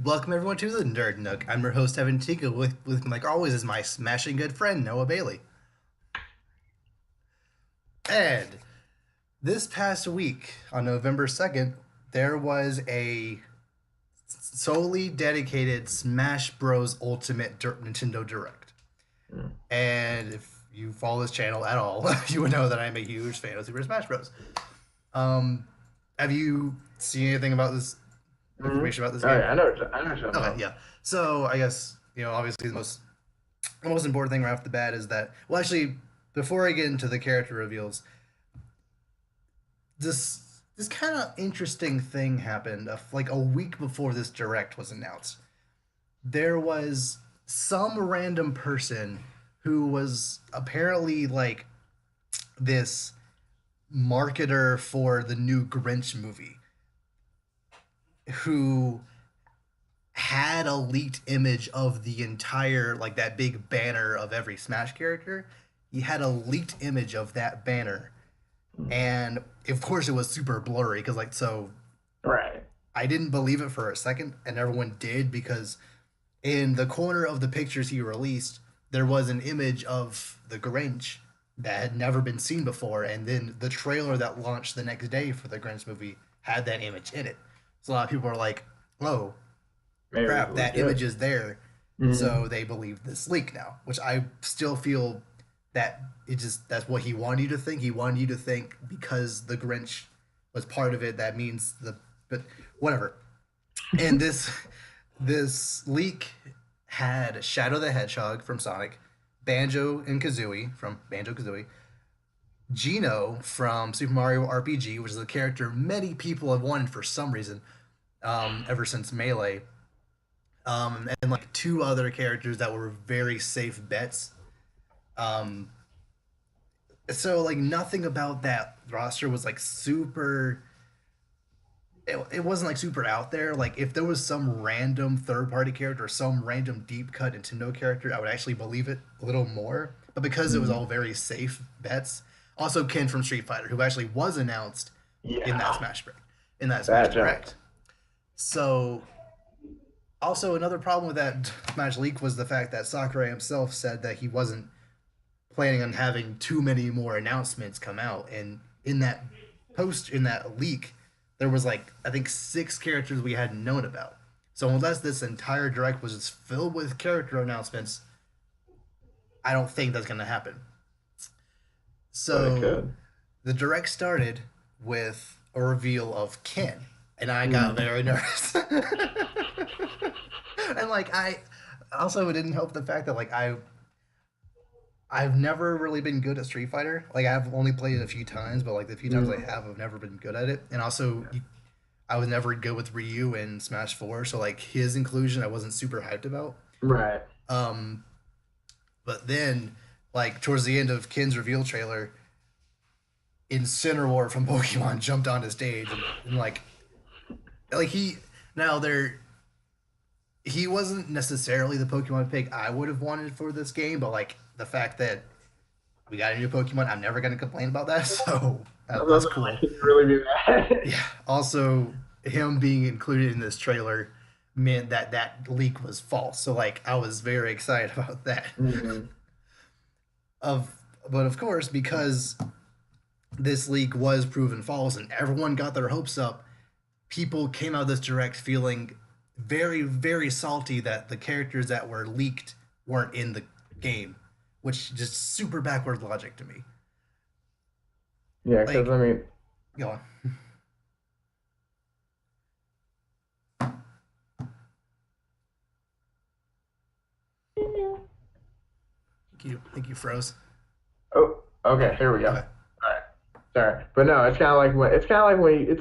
Welcome everyone to the Nerd Nook. I'm your host Evan Tika. With like always is my smashing good friend Noah Bailey. And this past week on November 2nd, there was a solely dedicated Smash Bros. Ultimate Nintendo Direct. Mm. And if you follow this channel at all, you would know that I'm a huge fan of Super Smash Bros. Um, have you seen anything about this Hmm. information about this Oh game? yeah, I know what you're talking Okay, about. yeah. So I guess obviously the most important thing right off the bat is that, well, actually, before I get into the character reveals, this kind of interesting thing happened. Like a week before this direct was announced, there was some random person who was apparently like this marketer for the new Grinch movie who had a leaked image of the entire, like, that big banner of every Smash character. He had a leaked image of that banner, Mm. and of course it was super blurry because, like, so Right. I didn't believe it for a second, and everyone did because in the corner of the pictures he released, there was an image of the Grinch that had never been seen before, and then the trailer that launched the next day for the Grinch movie had that image in it. So a lot of people are like, "Oh, Maybe this is crap, that legit. image is there." Hmm. So they believe this leak now, which I still feel that that's what he wanted you to think. He wanted you to think because the Grinch was part of it, that means but whatever. And this leak had Shadow the Hedgehog from Sonic, Banjo and Kazooie from Banjo Kazooie, Geno from Super Mario RPG, which is a character many people have wanted for some reason, ever since Melee, and like two other characters that were very safe bets. Um, so like nothing about that roster was like super. It wasn't like super out there. Like if there was some random third party character or some random deep cut Nintendo character, I would actually believe it a little more. But because it was Hmm. all very safe bets, also Ken from Street Fighter, who actually was announced in that Yeah, Smash break, in that Smash that jump. Direct. So also another problem with that Smash leak was the fact that Sakurai himself said that he wasn't planning on having too many more announcements come out. And in that leak, there was like I think six characters we hadn't known about. So unless this entire direct was just filled with character announcements, I don't think that's gonna happen. But it So could. the direct started with a reveal of Ken, and I got Mm. very nervous. And like I also, it didn't help the fact that like I've never really been good at Street Fighter. Like I've only played it a few times, but like the few times I Mm. have, I've never been good at it. And also, I was never good with Ryu in Smash Four, so like his inclusion, I wasn't super hyped about. Right. Um, but then, like towards the end of Ken's reveal trailer, Incineroar from Pokemon jumped onto stage, and like he now there he wasn't necessarily the Pokemon pick I would have wanted for this game, but like the fact that we got a new Pokemon, I'm never gonna complain about that. So I was that's like, cool. can you really be mad? Yeah. Also, him being included in this trailer meant that that leak was false. So like I was very excited about that. Hmm. Of but of course, because this leak was proven false and everyone got their hopes up, people came out of this direct feeling very, very salty that the characters that were leaked weren't in the game, which just super backward logic to me. Yeah, because Like, I mean, go on. Thank you, froze. oh, okay, here we go. Okay. All right. Sorry, but no, it's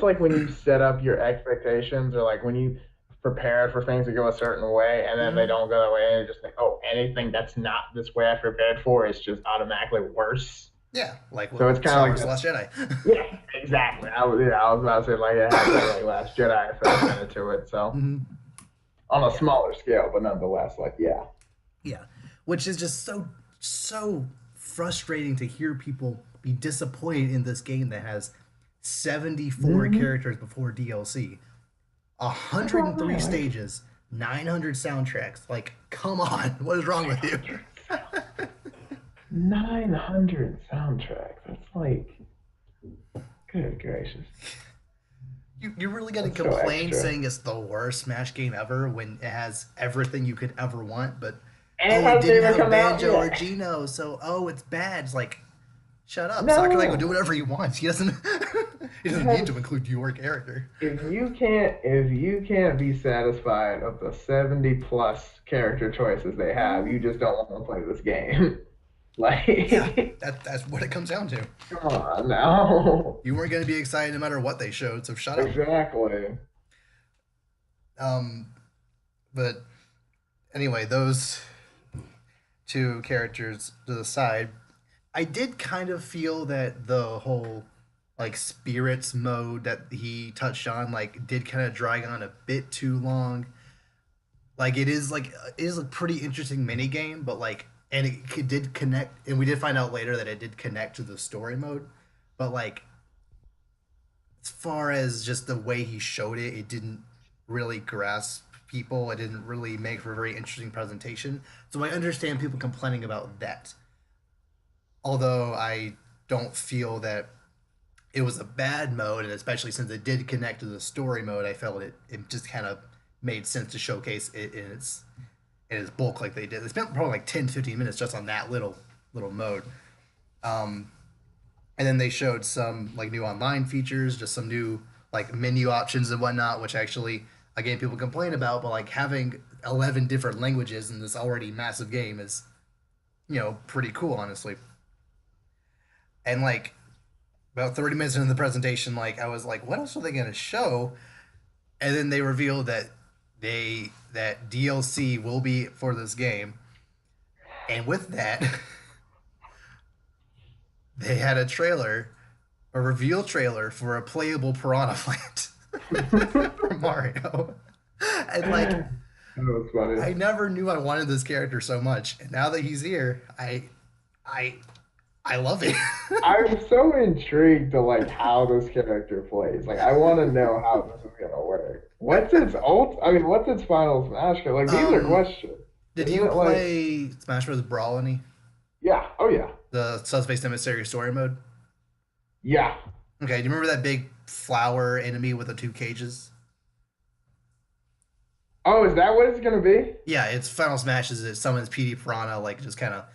like when you set up your expectations, or like when you prepare for things to go a certain way and then they Mm-hmm. don't go that way, and you just think, oh, anything that's not this way I prepared for is just automatically worse. Yeah, like with So it's kind Star of like Wars: The this. Last Jedi. Yeah, exactly. I was about to say like it has that like Last Jedi effect kind of to it. So Mm-hmm. on a Yeah, smaller scale, but nonetheless, like yeah. yeah, which is just so frustrating to hear people be disappointed in this game that has 74 Hmm. characters before DLC, That's what I'm 103 saying. Like, stages, 900 soundtracks. Like, come on, what is wrong with you? 900 soundtracks. That's like, good gracious. You're really gonna That's so complain extra. saying it's the worst Smash game ever when it has everything you could ever want, but And it oh, it hasn't didn't even have come out Banjo or yet. Geno, so oh, it's bad. It's like, shut up, Sakurai will do No. whatever he wants. He doesn't. He doesn't need Yes. to include your character. If you can't be satisfied of the 70 plus character choices they have, you just don't want to play this game. Yeah, Like, that's what it comes down to. come on now. You weren't gonna be excited no matter what they showed, so shut up. Exactly. Um, but anyway, those two characters to the side, I did kind of feel that the whole like spirits mode that he touched on like did kind of drag on a bit too long. Like it is a pretty interesting mini game, but like and it did connect, and we did find out later that it did connect to the story mode, but like as far as just the way he showed it, it didn't really grasp people. It didn't really make for a very interesting presentation. So I understand people complaining about that. Although I don't feel that it was a bad mode, and especially since it did connect to the story mode, I felt it just kind of made sense to showcase it in its bulk like they did. They spent probably like 10, 15 minutes just on that little mode. Um, and then they showed some like new online features, just some new like menu options and whatnot, which actually again people complain about, but like having 11 different languages in this already massive game is pretty cool, honestly. And like about 30 minutes into the presentation, like I was like, what else are they gonna show? And then they revealed that DLC will be for this game, and with that, they had a reveal trailer for a playable piranha plant for Mario. And like, That was funny. I never knew I wanted this character so much, and now that he's here, I, I love it. I'm so intrigued to like how this character plays. Like, I want to know how this is gonna work. What's its ult? I mean, what's its final smash code? Like, these are um, questions. did Isn't you it like, play Smash Bros. Brawl any? yeah, oh yeah, The Subspace Emissary story mode? yeah. Okay, do you remember that big flower enemy with the two cages? Oh, is that what it's gonna be? Yeah, its final smash is it summons PD Piranha, like it just kind of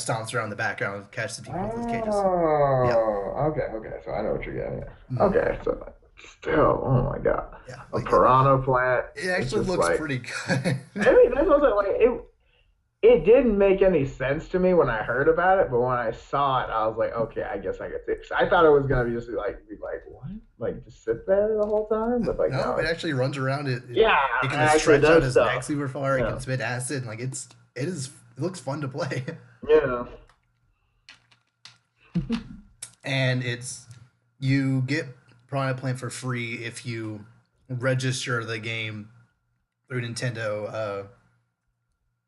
stomps around the background and catches the people with those cages. Yep. Oh, okay, okay. So I know what you're getting at. Mhm. Okay, so still, oh my God, Yeah, a like piranha plant. it It's actually just looks like, pretty good. I mean, that's also like it. It didn't make any sense to me when I heard about it, but when I saw it, I was like, okay, I guess I get it. I thought it was gonna be like what? Like just sit there the whole time? But like No, no, it it's actually runs around. yeah, It it can actually stretch out does his neck stuff. super far. It can Yeah, spit acid. And, like it looks fun to play. yeah. And you get Piranha Plant for free if you register the game through Nintendo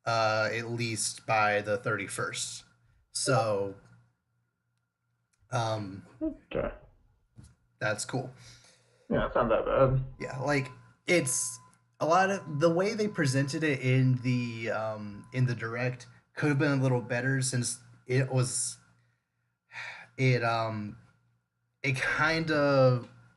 at least by the 31st. So um, Okay. that's cool. Yeah, it's not that bad. Yeah, like it's a lot of the way they presented it in the direct could have been a little better since it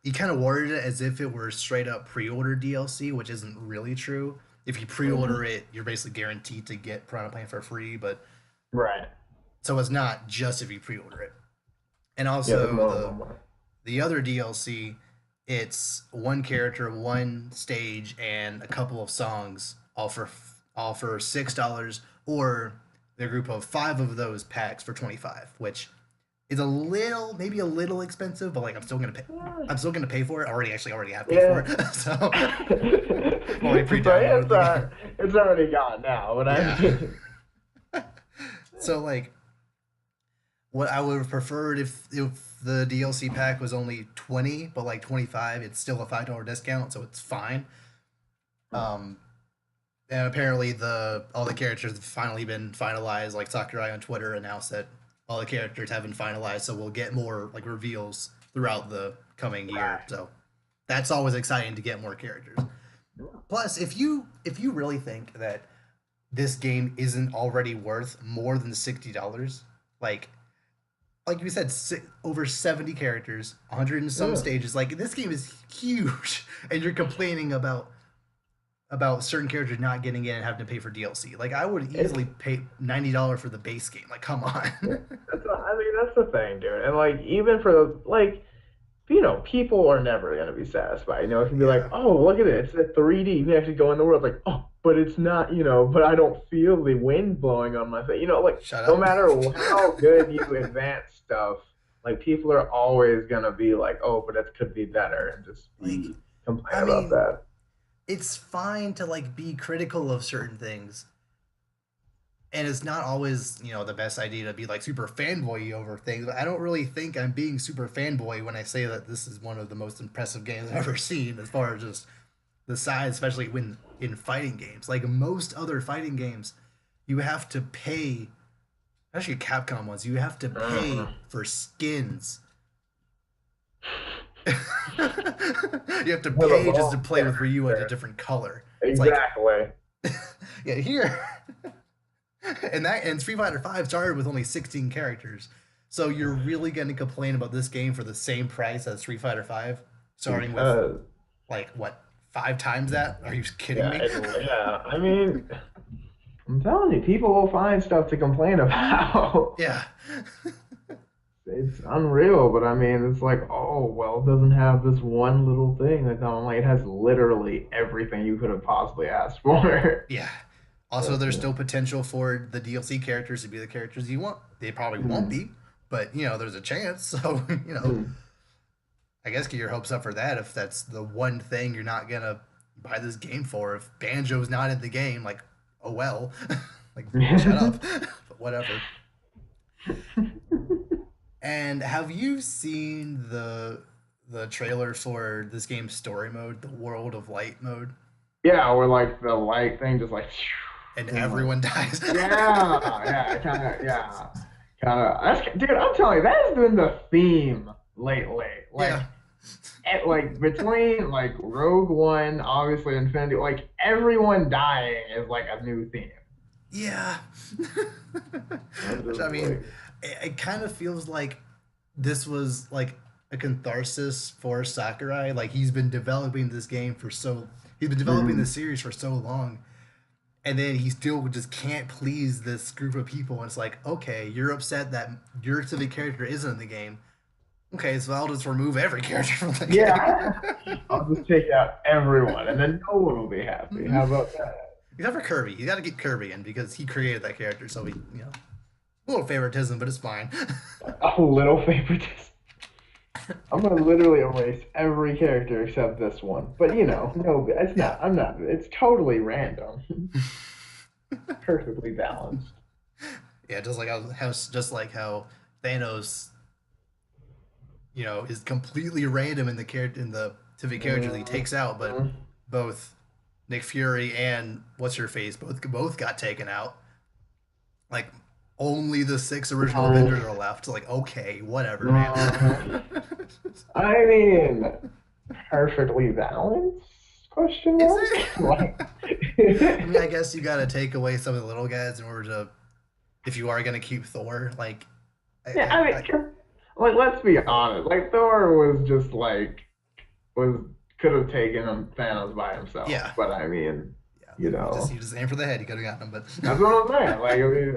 it kind of worded it as if it were straight up pre-order DLC, which isn't really true. If you Mhm. pre-order it, you're basically guaranteed to get Piranha Plant for free, but Right. so it's not just if you pre-order it. And Yeah, there's also more of them. the other DLC, it's one character, one stage, and a couple of songs, all for $6, or the group of five of those packs for 25, which is a little maybe a little expensive, but like I'm still gonna pay. I'm still gonna pay for it. Already have paid for Yeah. it, so I've already But pre-downloaded the game. it's already gone now. But I Yeah. mean, So like, what I would have preferred if the DLC pack was only 20, but like 25, it's still a $5 discount, so it's fine. Um, and apparently all the characters have finally been finalized. Like Sakurai on Twitter announced that all the characters have been finalized, so we'll get more like reveals throughout the coming year. So that's always exciting to get more characters. Plus, if you really think that this game isn't already worth more than $60, like like you said, over 70 characters, 100 and some Yeah. stages. Like this game is huge, and you're complaining about certain characters not getting in and having to pay for DLC. Like I would It's easily pay $90 for the base game. Like come on. yeah. I mean, that's the thing, dude. And like, even for the like, people are never gonna be satisfied. It can be like, Yeah. oh, look at it, it's a 3D. You can actually go in the world. Like, oh, but it's not. But I don't feel the wind blowing on my face. Like, Shut no up. matter how good you advance stuff, like people are always gonna be like, oh, but it could be better, and just Like be complain I about mean, that. it's fine to like be critical of certain things, and it's not always the best idea to be like super fanboy over things, but I don't really think I'm being super fanboy when I say that this is one of the most impressive games I've ever seen as far as just the size, especially when in fighting games. Like most other fighting games, you have to pay, especially Capcom ones, you have to pay Mhm. for skins. You have to For the pay just to most play with Ryu at a character. different color. It's like, Exactly. yeah, here. And Street Fighter Five started with only 16 characters. So you're really going to complain about this game for the same price as Street Fighter Five, starting with Because like what, five times that? Are you kidding yeah, me? yeah. I mean, I'm telling you, people will find stuff to complain about. Yeah. It's unreal, but I mean, it's like, oh, well, it doesn't have this one little thing. I'm like, it has literally everything you could have possibly asked for. Yeah. Also, there's still potential for the DLC characters to be the characters you want. They probably won't Mm, be, but there's a chance. So, mm. I guess get your hopes up for that if that's the one thing you're not gonna buy this game for. If Banjo's not in the game, like, oh well, like shut up, but whatever. And have you seen the trailer for this game's story mode, the World of Light mode, Yeah, or like the light thing just like, and and like, everyone dies? yeah, kind of, yeah, kind of. Dude, I'm telling you, that has been the theme lately. Yeah, Like between like Rogue One, obviously Infinity, like everyone dying is like a new theme. yeah. I'm Which just I mean, like, it kind of feels like this was like a catharsis for Sakurai. Like he's been developing mm, this series for so long, and then he still just can't please this group of people. And it's like, okay, you're upset that your specific character isn't in the game. Okay, so I'll just remove every character from the game. yeah, I'll just take out everyone, and then no one will be happy. How about that? Except for Kirby, you got to get Kirby in because he created that character. So a little favoritism, but it's fine. A little favoritism. I'm gonna literally erase every character except this one. But no, it's Yeah, not. I'm not. It's totally random, perfectly balanced. yeah, just like how Thanos, is completely random in the character in the specific character that he takes out, but Mhm. both Nick Fury and what's her face both got taken out. Like only the six original Avengers are left. Like okay, whatever, man. Mhm. I mean, perfectly balanced? Question Is mark. it? Like, I mean, I guess you got to take away some of the little guys in order to, if you are gonna keep Thor. Like, yeah. I mean, I like, let's be honest. Like, Thor was just like was could have taken him Thanos by himself, yeah, but I mean, yeah. you You just know. you just aim for the head. You could have gotten him, That's what I'm saying. Like, I mean,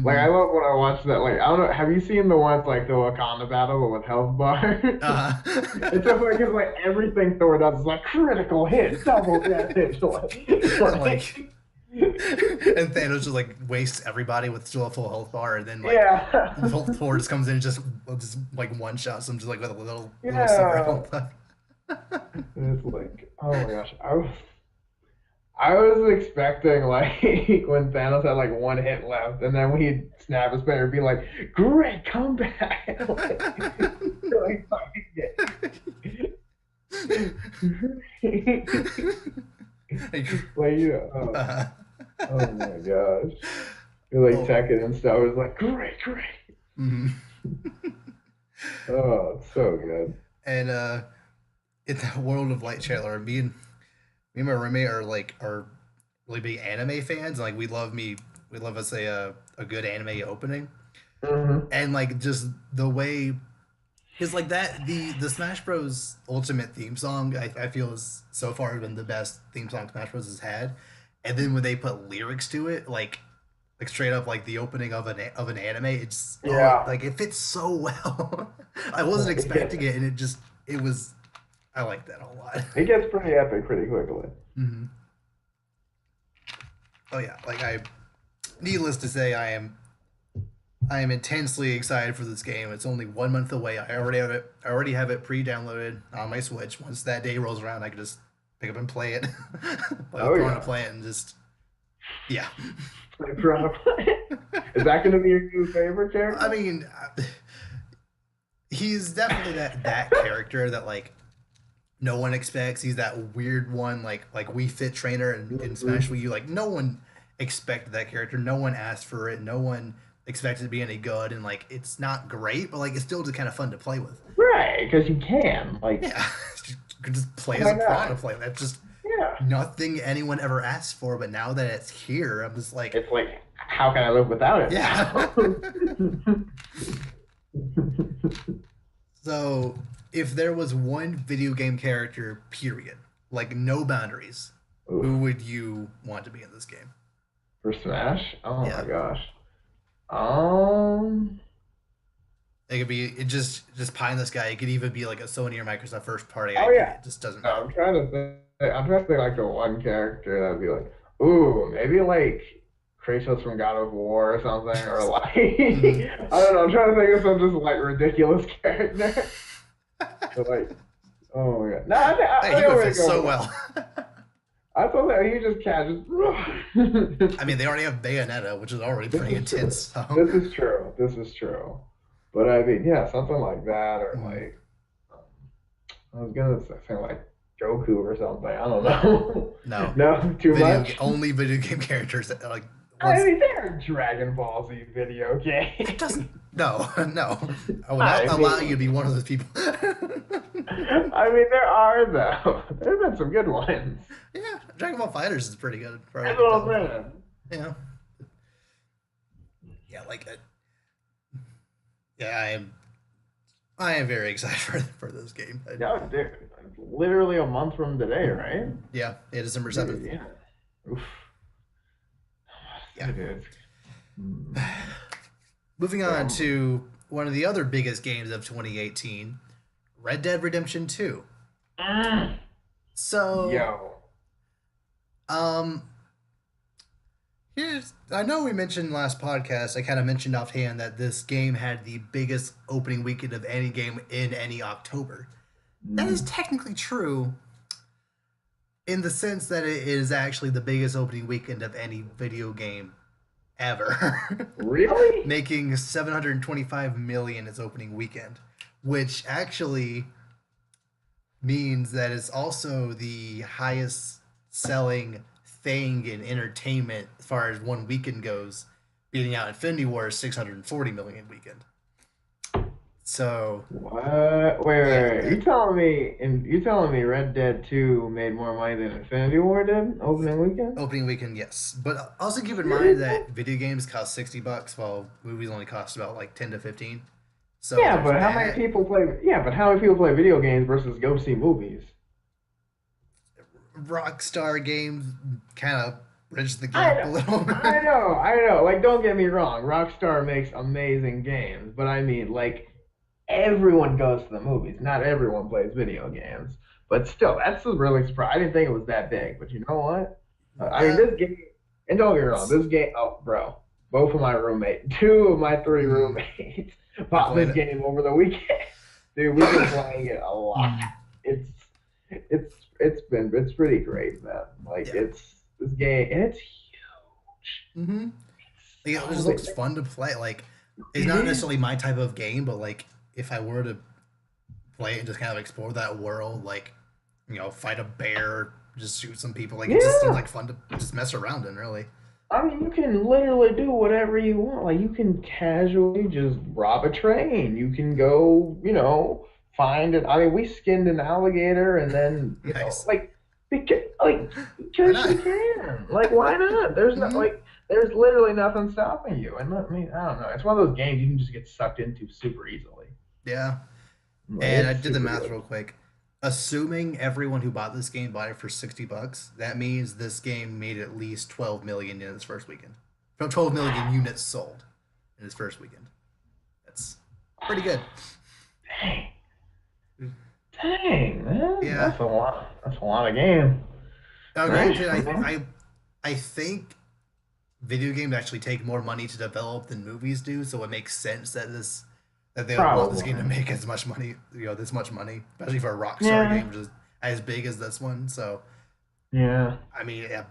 like I but love when I watch that. Like, I don't know. Have you seen the ones like the Wakanda battle but with health bars? uh, It's so funny because like everything Thor does is like critical hit, double damage. like, and Thanos just like wastes everybody with still a full health bar, and then like Yeah, Thor just comes in and just like one shots him just like with a little secret yeah. health left. And it's like, oh my gosh, I was expecting like when Thanos had like one hit left, and then when he'd snap his finger, be like, "Great comeback!" like, like uh, oh my gosh, you're like oh, Tekken and stuff. It was like, great, great. mhm. Oh, it's so good. And in the World of Light trailer, me me and my roommate are really big anime fans. Like we love us a good anime opening, Hmm. and like just the way because like that the Smash Bros Ultimate theme song I feel is so far been the best theme song Smash Bros has had, and then when they put lyrics to it like straight up like the opening of an anime, it's Yeah. like it fits so well. I wasn't expecting it, and it was I like that a lot. It gets pretty epic pretty quickly. Hmm. Oh yeah, like I needless to say, I am intensely excited for this game. It's only 1 month away. I already have it. I already have it pre-downloaded on my Switch. Once that day rolls around, I can just pick up and play it. Like Oh throw in a yeah. play it and just yeah. Like, is that going to be your new favorite I character? mean, he's definitely that character that like no one expects. He's that weird one like We Fit trainer in Smash Wii Mhm. U. Like no one expected that character. No one asked for it. No one expected it to be any good. And like it's not great, but like it's still just kind of fun to play with. Right, because you can. Like, Yeah, you can just play as why a piranha not? play. That's just Yeah. nothing anyone ever asked for. But now that it's here, I'm just like, It's like, how can I live without it yeah. now? So if there was one video game character, period, like no boundaries, Oof. who would you want to be in this game? For Smash? Oh my Yeah, gosh. Um, it could be just pie in the sky. It could even be like a Sony or Microsoft first party oh IP. yeah. It just doesn't No, matter. I'm trying to think. I'm trying to think like the one character that'd be like, ooh, maybe like Kratos from God of War or something, or like Mhm. I don't know. I'm trying to think of some just like ridiculous character. But like, oh my god, no, Hey, I he think I'm would gonna fit go so with. well. I thought that he just catches. I mean, they already have Bayonetta, which is already This pretty is intense. true. So, This is true. This is true. But I mean, yeah, something like that, or mhm. like I was gonna say like Goku or something. I don't know. No, No, too much. only video game characters that like I once mean, they're Dragon Ball Z video that games. doesn't no no. I will not I allow you to mean, be one of those people. I mean, there are though. There's been some good ones. Yeah, Dragon Ball Fighters is pretty good, for what I That's can what tell. I'm saying. Yeah, yeah, like yeah, I am very excited for this game. Yeah, dude, literally a month from today, right? Yeah, yeah, December 7th. Dude, yeah. Oof. Yeah. It is. Hmm. Moving So on to one of the other biggest games of 2018, Red Dead Redemption 2. Mm. So, Yo. um, here's I know we mentioned last podcast. I kind of mentioned offhand that this game had the biggest opening weekend of any game in any October. That is Mm. technically true in the sense that it is actually the biggest opening weekend of any video game ever, Really? making 725 million its opening weekend, which actually means that it's also the highest selling thing in entertainment as far as one weekend goes, beating out Infinity War's 640 million weekend. So What? Wait, yeah, wait. You telling me Red Dead 2 made more money than Infinity War did opening weekend? opening weekend, yes. But also keep in mind Seriously? that video games cost $60, while movies only cost about like 10 to 15. So Yeah, there's but how many that. people play? Yeah, but how many people play video games versus go see movies? Rockstar Games kind of bridged the I gap a know, little. I know. Like, don't get me wrong, Rockstar makes amazing games, but I mean, like, everyone goes to the movies. Not everyone plays video games, but still, that's really surprising. I didn't think it was that big, but you know what? I mean, Yeah, this game, and don't get me wrong, it's, this game. Oh, bro, both of my roommate, two of my three mm, roommates, I bought played this it. game over the weekend. Dude, we've been playing it a lot. It's it's pretty great, man. Like Yeah. it's this game, and it's huge. Mm-hmm. Like, it So just big. looks fun to play. Like, it's It not is. necessarily my type of game, but like, if I were to play it and just kind of explore that world, like, fight a bear, just shoot some people, like, it just seems Yeah. like fun to just mess around in, really. I mean, you can literally do whatever you want. Like, you can casually just rob a train. You can go, find it. I mean, we skinned an alligator and then, Nice. like, Like, Why because not? you can. Like, why not? There's not Mhm. like there's literally nothing stopping you. And I mean, I don't know. It's one of those games you can just get sucked into super easily. Yeah. Like, And I it's did the super math good. real quick. Assuming everyone who bought this game bought it for $60, that means this game made at least 12 million in its first weekend. From 12 million units sold in its first weekend. That's pretty good. Dang, dang, man, Yeah. that's a lot. That's a lot of game. Now, Right? granted, I mean, I think video games actually take more money to develop than movies do, so it makes sense that they would want this game to probably. make as much money, this much money, especially for a Rockstar Yeah, game, which is as big as this one. So, yeah, I mean, yeah,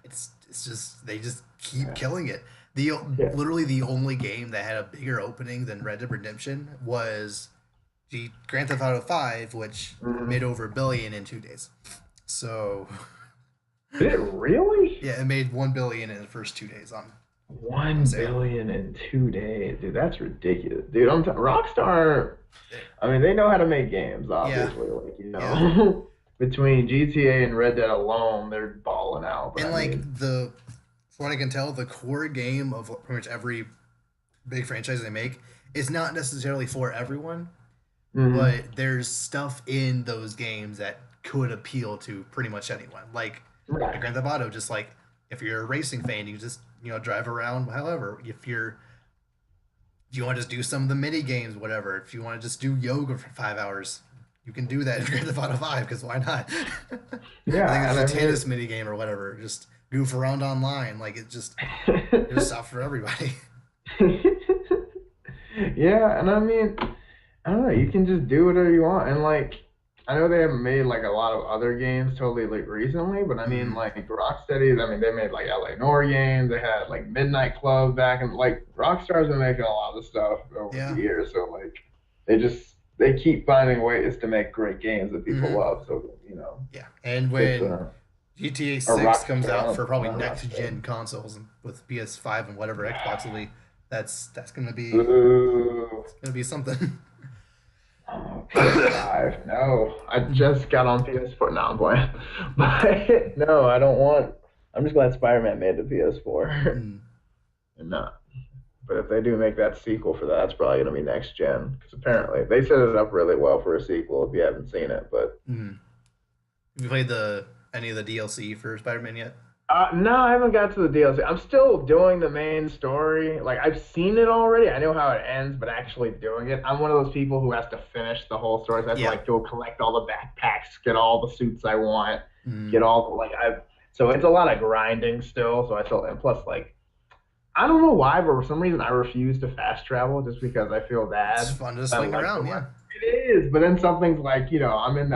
it's just they just keep killing it. The yeah. literally the only game that had a bigger opening than Red Dead Redemption was the Grand Theft Auto 5, which made Mhm. over a billion in 2 days. So Did it really? yeah, it made 1 billion in the first 2 days on One sale. billion in 2 days, dude. That's ridiculous, dude. Rockstar. It- I mean, they know how to make games, yeah, obviously. Like, yeah, between GTA and Red Dead alone, they're balling out. But and I like mean, from what I can tell, the core game of pretty much every big franchise they make is not necessarily for everyone, mhm. but there's stuff in those games that could appeal to pretty much anyone. Like Right. Grand Theft Auto, just like if you're a racing fan, you just drive around. However, if you want to just do some of the mini games, whatever. If you want to just do yoga for 5 hours, you can do that in Grand Theft Auto 5 because why not? I think Yeah, there's and a I tennis mean, mini game or whatever. Just goof around online. Like there's stuff for everybody. yeah, and I mean, I don't know. You can just do whatever you want, and like, I know they haven't made like a lot of other games totally like recently, but I mean, Mm, like Rocksteady. I mean, they made like LA Noir games. They had like Midnight Club back, and like Rockstar's been making a lot of stuff over the yeah. years. So like, they keep finding ways to make great games that people Hmm. love. So Yeah. And it's when GTA or 6 comes Rockstar, out for probably not next Rocksteady. gen consoles and with PS5 and whatever Xbox will be, that's gonna be Ooh. it's gonna be something. Oh, PS5. No, I just got on PS4. No, I'm playing. But no, I don't want. I'm just glad Spider-Man made the PS4. Mm, And not. But if they do make that sequel for that, it's probably gonna be next gen. Because yeah. apparently they set it up really well for a sequel. If you haven't seen it, but Mm. Have you played the any of the DLC for Spider-Man yet? no, I haven't got to the DLC. I'm still doing the main story. Like I've seen it already. I know how it ends, but actually doing it, I'm one of those people who has to finish the whole story. So I have to Yeah. like go collect all the backpacks, get all the suits I want, Mm. get all the like I. So it's a lot of grinding still. So I still and plus like I don't know why, but for some reason I refuse to fast travel just because I feel It's bad. fun to I swing like the around, way yeah. it is, but then something's like I'm in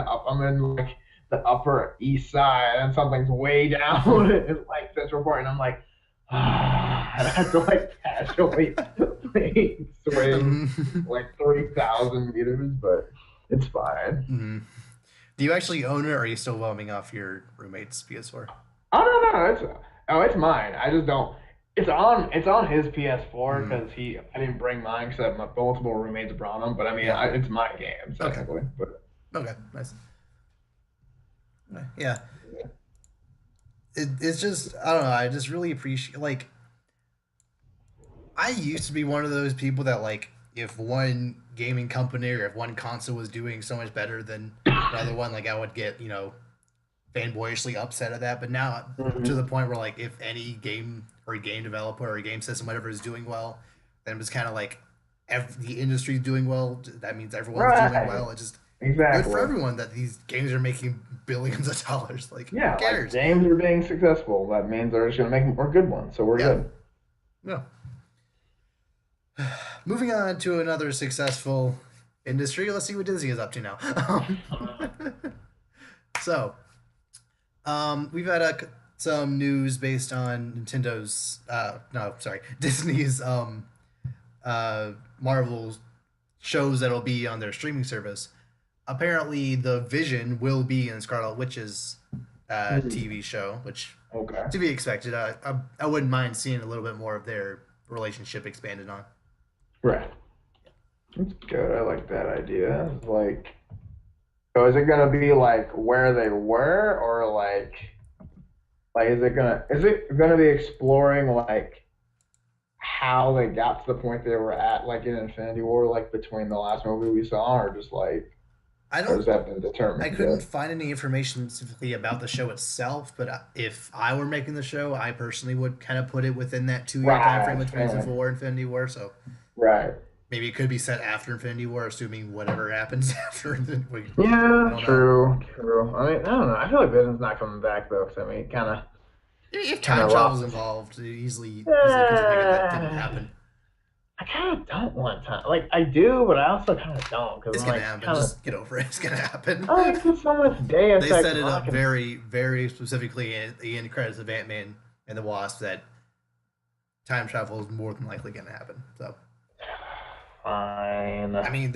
like the upper east side, and something's way down in like Central Park, and I'm like, and I have to like casually like, swing Mm. like 3,000 meters, but it's fine. Mm. Do you actually own it, or are you still roaming off your roommate's PS4? Oh no, it's mine. I just don't. It's on his PS4 Mm. because he I didn't bring mine because my multiple roommates brought them. But I mean, Yeah. it's my game Okay. technically. But Okay. Nice. Yeah. It's just I don't know. I just really appreciate like I used to be one of those people that like if one gaming company or if one console was doing so much better than another one, like I would get fanboyishly upset at that. But now I'm to the Mhm. point where like if any game or a game developer or a game system whatever is doing well, then it's kind of like the industry's doing well. That means everyone's doing Right, well. It's just good for exactly. everyone that these games are making billions of dollars. Like who Yeah, like cares? games are being successful. That means they're just gonna make more good ones. So we're Yeah. good. No. Moving on to another successful industry. Let's see what Disney is up to now. So, we've had some news based on Nintendo's, no, sorry, Disney's Marvel shows that'll be on their streaming service. Apparently, the Vision will be in Scarlet Witch's Mhm. TV show, which Okay. to be expected. I wouldn't mind seeing a little bit more of their relationship expanded on. Right. That's good. I like that idea. Like So is it gonna be like where they were, or like is it gonna be exploring like how they got to the point they were at, like in Infinity War, like between the last movie we saw, or just like, I or don't has that been I determined couldn't yet? find any information specifically about the show itself, but if I were making the show, I personally would kind of put it within that 2 year time frame Right, between Civil War and Infinity War. So right. maybe it could be set after Infinity War, assuming whatever happens after Infinity War. I Yeah, don't know. true, true. I mean, I don't know. I feel like Vision's not coming back though, 'cause I mean, If kind time of travel is lost his. involved, easily could make it that didn't Eh, happen. I kind of don't want time. Like I do, but I also kind of don't because It's I'm gonna like happen. kind of. Just get over it. It's gonna happen. I mean, it's so much Deus They Ex set it up Machina. very, very specifically in the end credits of Ant Man and the Wasp that time travel is more than likely gonna happen. So Fine. I mean,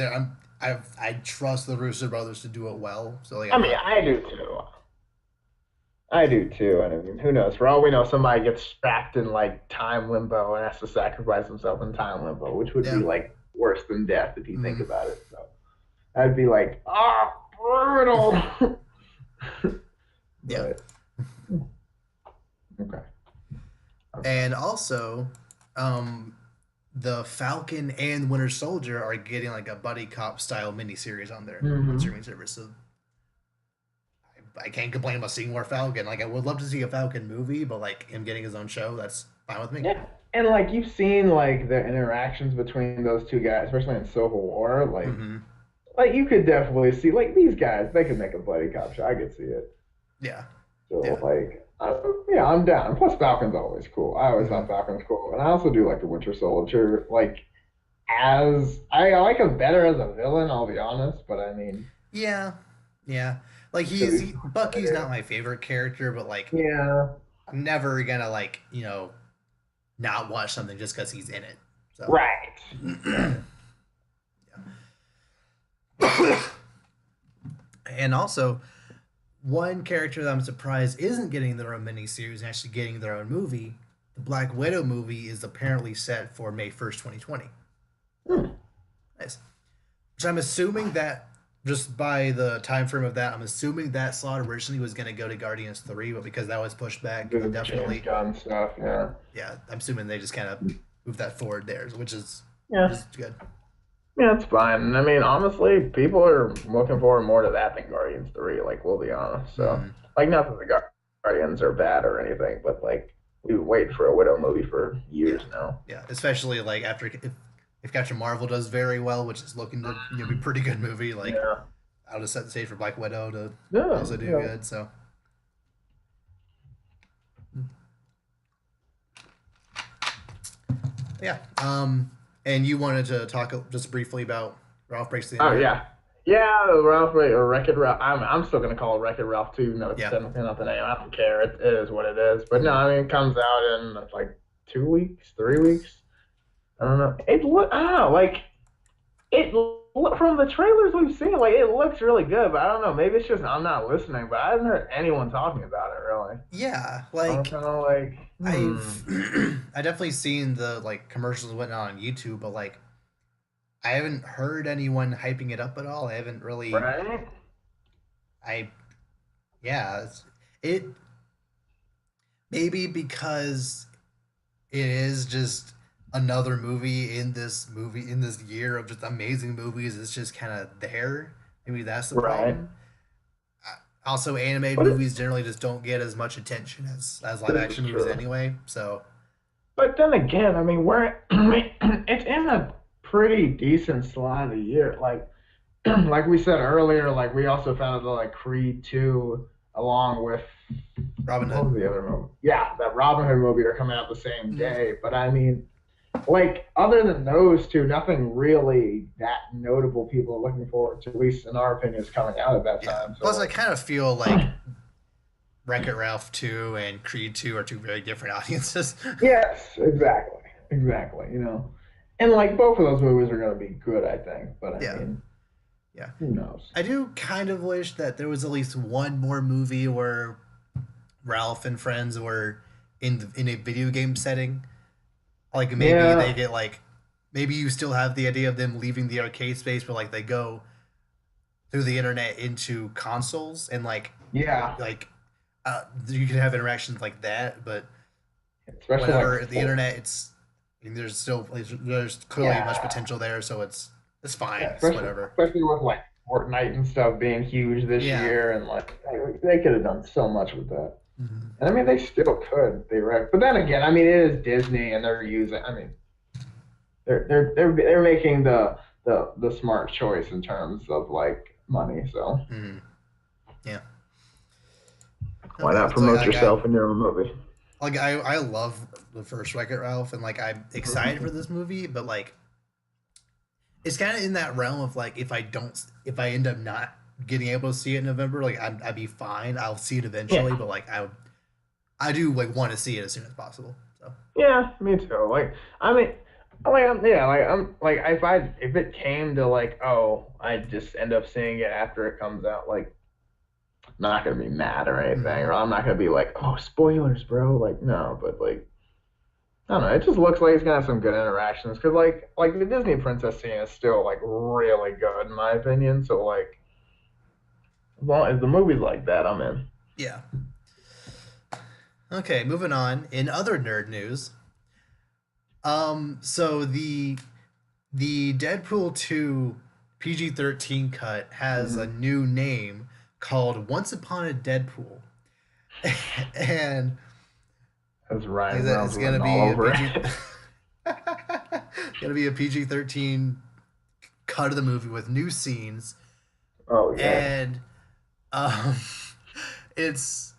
I trust the Russo brothers to do it well. So like, I I'm mean, not. I do too. I do too. And I mean, who knows? For all we know, somebody gets trapped in like time limbo and has to sacrifice himself in time limbo, which would be Yeah. like worse than death if you think Mm, about it. So I'd be like, ah, brutal. yeah. But okay, okay. And also, um, the Falcon and Winter Soldier are getting like a buddy cop style miniseries on their Hmm. streaming service. So I can't complain about seeing more Falcon. Like I would love to see a Falcon movie, but like him getting his own show, that's fine with me. Yeah. And like you've seen like the interactions between those two guys, especially in Civil War, Hmm. like you could definitely see like these guys, they could make a buddy cop show. I could see it. Yeah. So Yeah. like, yeah, I'm down. Plus, Falcon's always cool. I always thought Hmm. Falcon's cool, and I also do like the Winter Soldier. Like, as I like him better as a villain, I'll be honest. But I mean, Yeah. Yeah. Like 'cause he's Bucky's not competitive. my favorite character, but like Yeah, I'm never gonna like not watch something just because he's in it. So. right, right. And also, one character that I'm surprised isn't getting their own miniseries and actually getting their own movie, the Black Widow movie is apparently set for May 1st, 2020. Hmm. Nice. Which I'm assuming that just by the time frame of that, I'm assuming that slot originally was going to go to Guardians 3, but because that was pushed back The James indefinitely, Gunn stuff. Yeah, yeah, I'm assuming they just kind of moved that forward there, which yeah, is good. yeah. It's fine. And I mean, honestly, people are looking forward more to that than Guardians 3. Like, we'll be honest. So, Mm, like, not that the Guardians are bad or anything, but like, we've waited for a Widow movie for yeah, years now. yeah, especially like after if Captain Marvel does very well, which is looking to be a pretty good movie, like Yeah. I'll just set the stage for Black Widow to Yeah, also do yeah. good. So yeah. And you wanted to talk just briefly about Ralph Breaks the Oh Internet. yeah, yeah. The Ralph or Wreck-It Ralph. I'm still gonna call it Wreck-It Ralph too. No, it's Yeah. technically not the name. I don't care. It is what it is. But no, I mean, it comes out in like 2 weeks, 3 weeks. I don't know. It look. I don't know. Like from the trailers we've seen, like it looks really good. But I don't know. Maybe it's just I'm not listening. But I haven't heard anyone talking about it really. Yeah, I'm like kind of like, I've I definitely seen the like commercials and whatnot on YouTube, but like I haven't heard anyone hyping it up at all. I haven't really. right? I yeah, it maybe because it is just another movie in this year of just amazing movies. It's just kind of there. Maybe that's the Right. problem. Also, animated But movies generally just don't get as much attention as live this action is movies true. anyway. So But then again, I mean, we're it's in a pretty decent slot of the year. Like like we said earlier, like we also found out that like Creed 2 along with Robin what Hood. was the other movie? Yeah, that Robin Hood movie are coming out the same Mm, day. But I mean, like other than those two, nothing really that notable people are looking forward to, at least in our opinion, is coming out at that yeah. time. So Plus, I like kind of feel like Wreck It Ralph 2 and Creed 2 are two very different audiences. yes, exactly. Exactly. And like both of those movies are gonna be good, I think. But I Yeah, mean, yeah. who knows? I do kind of wish that there was at least one more movie where Ralph and friends were in a video game setting. Like maybe they Yeah, get like maybe you still have the idea of them leaving the arcade space, but like they go through the internet into consoles and Yeah, like you can have interactions like that, but especially like whenever the internet, it's I mean, there's clearly much yeah, potential there, so it's fine. yeah, It's especially whatever. especially with like Fortnite and stuff being huge this Yeah. year, and like they could have done so much with that. Hmm. And I mean, they still could theoretically, but then again, I mean, it is Disney, and they're using. I mean, they're making the smart choice in terms of like money. So Hmm. Yeah. why Okay. not So promote yourself in your own movie? I love the first Wreck It Ralph, and I'm excited for this movie, but it's kind of in that realm of if I end up not getting able to see it in November, I'd be fine. I'll see it eventually, Yeah, but I do want to see it as soon as possible. So yeah, me too. Like, I mean, yeah, I'm like if it came to like, oh, I just end up seeing it after it comes out, like, I'm not gonna be mad or anything, mhm. or I'm not gonna be like, oh, spoilers, bro. Like, no, but like, I don't know. It just looks like it's gonna have some good interactions because like the Disney princess scene is still like really good in my opinion. So like, as long as the movie's like that, I'm in. Yeah. Okay, moving on. In other nerd news, so the Deadpool 2 PG-13 cut has a Mhm. new name called Once Upon a Deadpool. And As like Ryan that, Reynolds it's gonna written all be a over PG. it. It's gonna be a PG-13 cut of the movie with new scenes, Oh yeah. and um, it's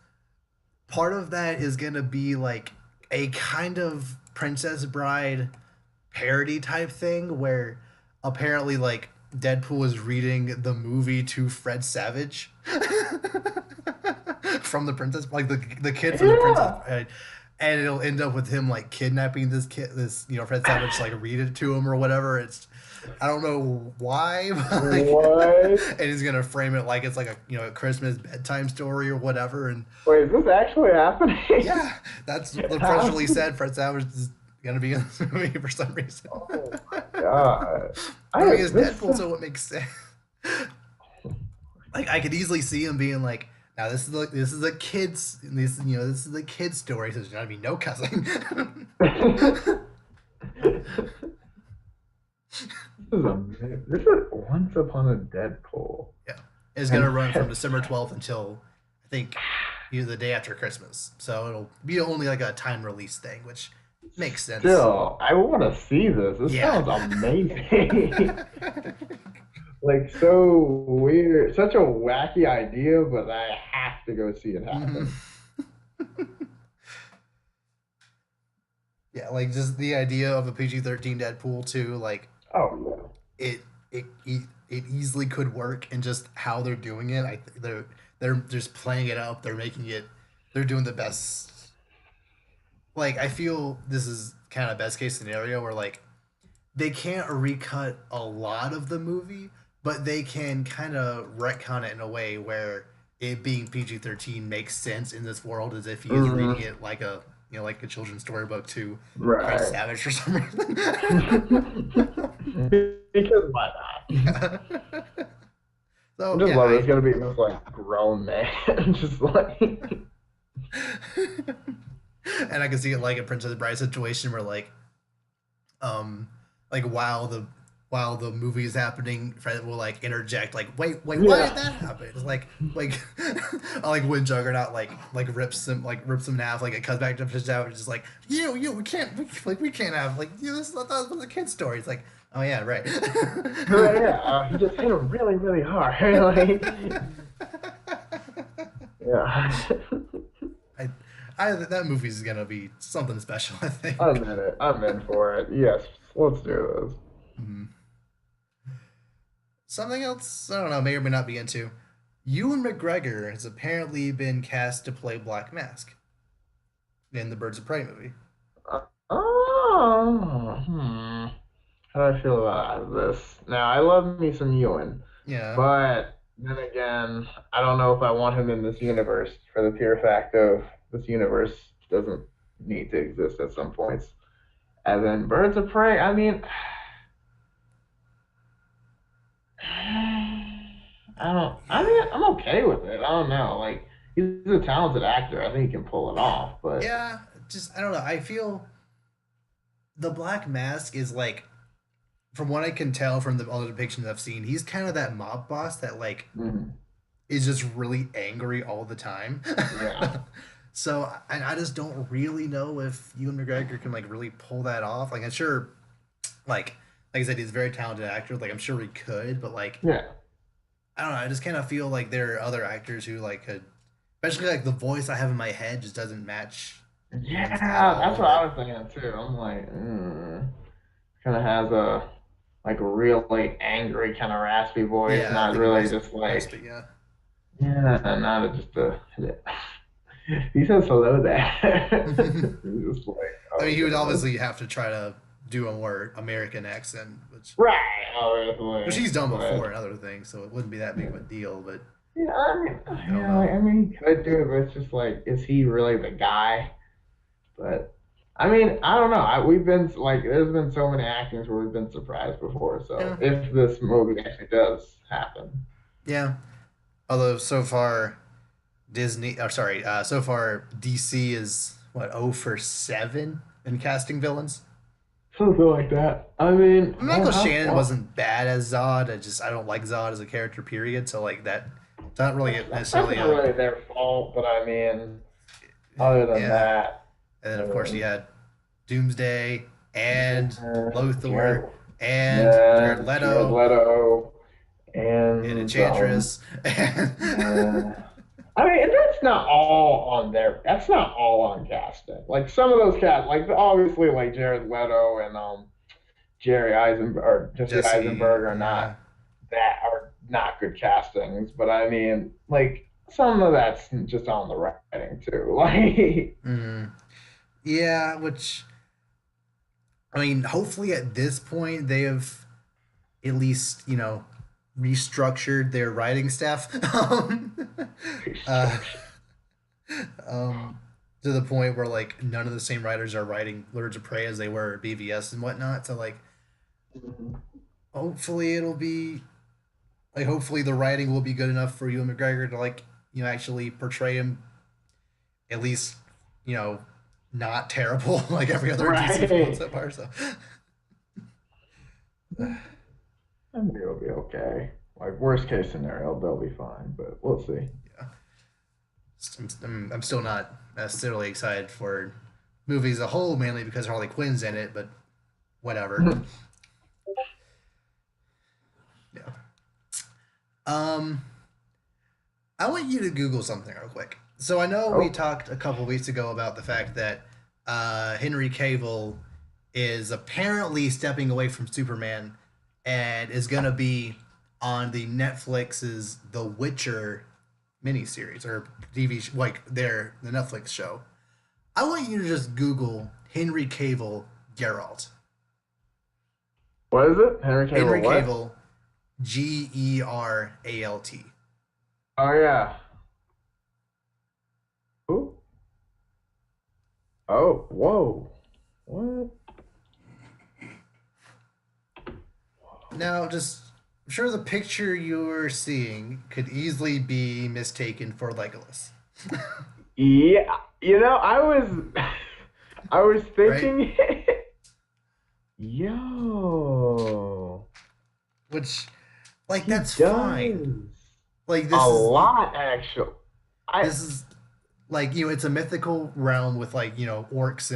part of that is gonna be like a kind of Princess Bride parody type thing where apparently Deadpool is reading the movie to Fred Savage from the princess, the kid from the Princess Yeah. Bride, and it'll end up with him kidnapping this kid, this Fred Savage read it to him or whatever. It's I don't know why, but What? and he's gonna frame it like it's like a Christmas bedtime story or whatever, and Wait, is this actually happening? yeah, that's what the press How? release said. Fred Savage is gonna be in this movie for some reason. Oh my god. But I I mean, it's this. Deadpool, so it makes sense. I could easily see him being like, "Now this is a kids this is a kid's story, so there's gonna be no cussing." This is Once Upon a Deadpool. Yeah, it's And gonna run from December 12th until I think the day after Christmas. So it'll be only like a time release thing, which makes sense. still, I want to see this. This Yeah. sounds amazing. Like so weird, such a wacky idea, but I have to go see it Hmm. happen. Yeah, just the idea of a PG-13 Deadpool too, Oh it it easily could work, and just how they're doing it, they're just playing it up. They're making it. They're doing the best. I feel this is kind of best case scenario where they can't recut a lot of the movie, but they can kind of retcon it in a way where it being PG-13 makes sense in this world, as if he yeah. is reading Hmm. it like a children's storybook to Fred Right. Savage for some reason. Because why not? Yeah. I So just yeah, love it. It's gonna be this like grown man, just like and I can see it like a Princess Bride situation where um while the movie is happening, Fred will interject wait, why did yeah. that happen? It's like when Juggernaut rips him in half, it cuts back to Princess Bride, just we can't have this, I thought it was a kid's story. It's like, oh yeah, right. Yeah, he just hit him really, really hard. Like, yeah. I, that movie's gonna be something special, I I'm think. in it. I'm in for it. Yes, let's do Mhm. Something else, I don't know, may or may not be into. Ewan McGregor has apparently been cast to play Black Mask in the Birds of Prey movie. this. Oh, how do I feel about this? Now, I love me some Ewan, Yeah. but then again, I don't know if I want him in this universe for the pure fact of this universe doesn't need to exist at some points. And then Birds of Prey, I mean, I don't. I mean, I'm okay with it. I don't know. Like he's a talented actor. I think he can pull it off. But Yeah, just I don't know. I feel the Black Mask is like, from what I can tell from all the depictions I've seen, he's kind of that mob boss that like mhm, is just really angry all the time. yeah, So I just don't really know if Ewan McGregor can like really pull that off. Like I'm sure, like I said, he's a very talented actor. Like I'm sure he could, but like yeah, I don't know. I just kind of feel like there are other actors who like could, especially like the voice I have in my head just doesn't match Ewan's at yeah. That's all. what That I was thinking too. I'm like, kind of has a like a really angry, kind of raspy voice, yeah, I not think it really was just raspy. like Yeah, yeah, not just a. He says hello there. I He's just like, mean, oh he would goodness. obviously have to try to do a more American accent, Right, which obviously, he's done before but and other things, so it wouldn't be that big of a deal. But yeah, I mean, I don't yeah, know. I mean, he could do it, but it's just like, is he really the guy? But I mean, I don't know. We've been like, there's been so many actings where we've been surprised before. So Yeah, if this movie actually does happen, yeah. Although so far so far DC is what 0 for 7 in casting villains. something like that. I mean, Michael Shannon well, wasn't bad as Zod. I don't like Zod as a character. Period. So like that, it's not really that's necessarily not a really their fault. But I mean, other than yeah. that, And then I of course you mean, had Doomsday and Jared, Lothor and Jared yeah, Jared Leto Leto, and and Enchantress. yeah. I mean, that's not all on there. That's not all on casting. Like some of those cast, like obviously, like Jared Leto and Jerry Eisenberg or Jesse Jesse, Eisenberg yeah. are not good castings. But I mean, like some of that's just on the writing too. Like, Mm. Yeah, which I mean, hopefully at this point they have at least, restructured their writing staff. uh, restructure. um, to the point where like none of the same writers are writing Birds of Prey as they were at BVS and whatnot. So like hopefully it'll be like hopefully the writing will be good enough for Ewan McGregor to like actually portray him at least you know not terrible like every other DC villain Right. so far. So I think it'll be okay. Like worst case scenario, they'll be fine, but we'll see. yeah, I'm still not necessarily excited for movies as a whole, mainly because Harley Quinn's in it. But whatever. Yeah. Um, I want you to Google something real quick. So I know we Oh, talked a couple weeks ago about the fact that Henry Cavill is apparently stepping away from Superman and is going to be on the Netflix's The Witcher miniseries or like the Netflix show. I want you to just Google Henry Cavill Geralt. what is it? Henry Henry Cavill, what? Cavill Geralt. Oh yeah. Ooh. Oh, whoa. What? Now, just I'm sure the picture you're seeing could easily be mistaken for Legolas, Yeah, I was right? thinking, yo, Which, like, he that's fine. does Like, a lot actually. I this is like it's a mythical realm with like orcs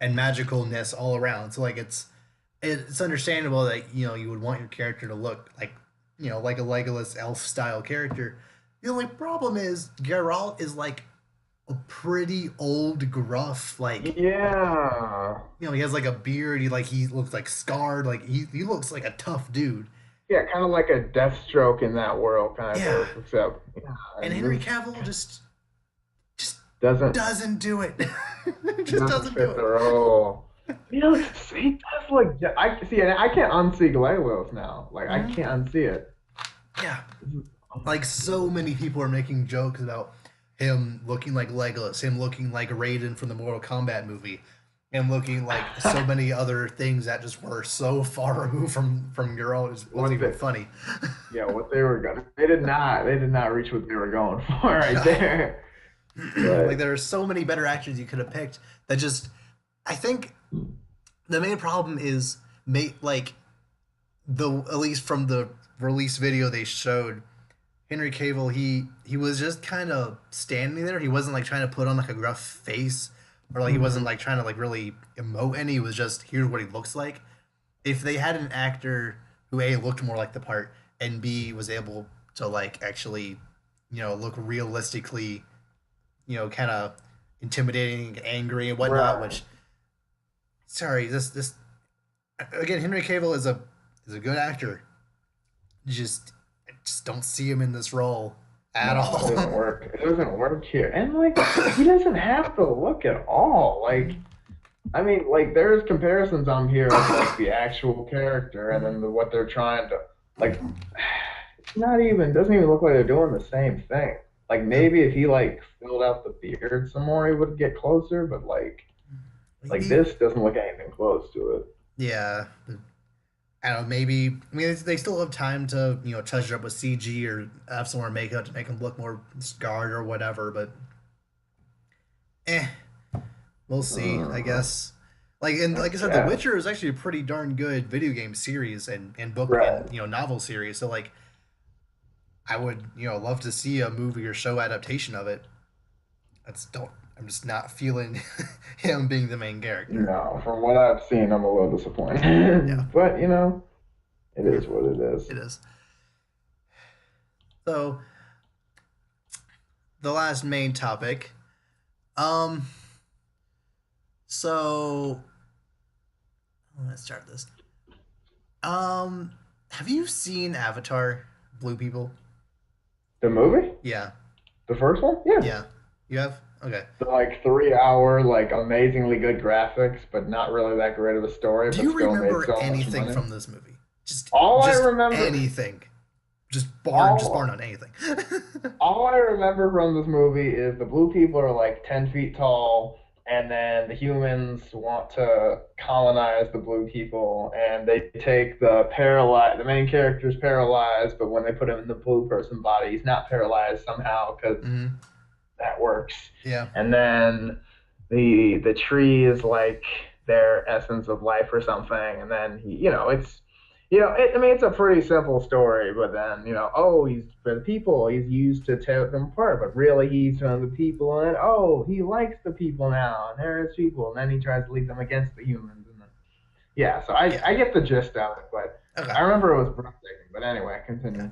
and magicalness all around. So like it's understandable that you would want your character to look like like a Legolas elf style character. The only problem is Geralt is like a pretty old gruff like yeah. he has like a beard, he looks like scarred, like he looks like a tough dude. Yeah, kind of like a Deathstroke in that world, kind Yeah, of, except yeah, and and Henry this Cavill just doesn't doesn't do it. Just doesn't doesn't do fit the it. role. He does like I see, and I can't unsee Glalos now. Like I Mhm. can't unsee it. Yeah, Oh like my so goodness. many people are making jokes about him looking like Legolas, him looking like Raiden from the Mortal Kombat movie. and looking like so many other things that just were so far removed from your own. It just wasn't What even the funny. Yeah, what they were going they did not reach what they were going for right there. Like But there are so many better actors you could have picked that just I think the main problem is like the at least from the release video they showed Henry Cavill he was just kind of standing there. He wasn't like trying to put on like a gruff face or like he wasn't mhm. like trying to like really emote any. He was just here's what he looks like. If they had an actor who A looked more like the part and B was able to like actually look realistically kind of intimidating, angry, and whatnot. Right. Which, sorry, this again, Henry Cavill is a good actor. Just I just don't see him in this role at No, it all. doesn't work. It doesn't work here. And like he doesn't have to look at all. Like I mean, like there's comparisons on here of like the actual character and then what they're trying to like. It's not even doesn't even look like they're doing the same thing. Like No, maybe if he like filled out the beard some more, he would get closer. But like maybe this doesn't look anything close to it. yeah. I don't know. Maybe I mean they still have time to touch it up with CG or have some more makeup to make him look more scarred or whatever. But eh, we'll see. I Uh, guess. Like I said, The yeah, Witcher is actually a pretty darn good video game series and book and right. novel series. So like I would love to see a movie or show adaptation of it. That's don't I'm just not feeling him being the main character. No, from what I've seen, I'm a little Yeah, disappointed. But it is what it is. it is. So the last main topic. Um. So let's start this. Have you seen Avatar? Blue People? The movie, Yeah, the first one, yeah. yeah. You have? Okay. The like 3 hour, like amazingly good graphics, but not really that great of a story, Do but you still made remember so much anything money. from this movie? Just All I just remember, anything. Just barn all on anything. all I remember from this movie is the blue people are like 10 feet tall, and then the humans want to colonize the blue people, and they take the main character's paralyzed, but when they put him in the blue person body, he's not paralyzed somehow because Hmm. that works. Yeah. And then the tree is like their essence of life or something. And then I mean, it's a pretty simple story. But then oh, he's for the people. He's used to tear them apart, but really he's from the people. And then oh, he likes the people now, and there's people. And then he tries to lead them against the humans. And then yeah, so I Yeah. I get the gist of it, but Okay. I remember it was breathtaking. But anyway, Okay. continue.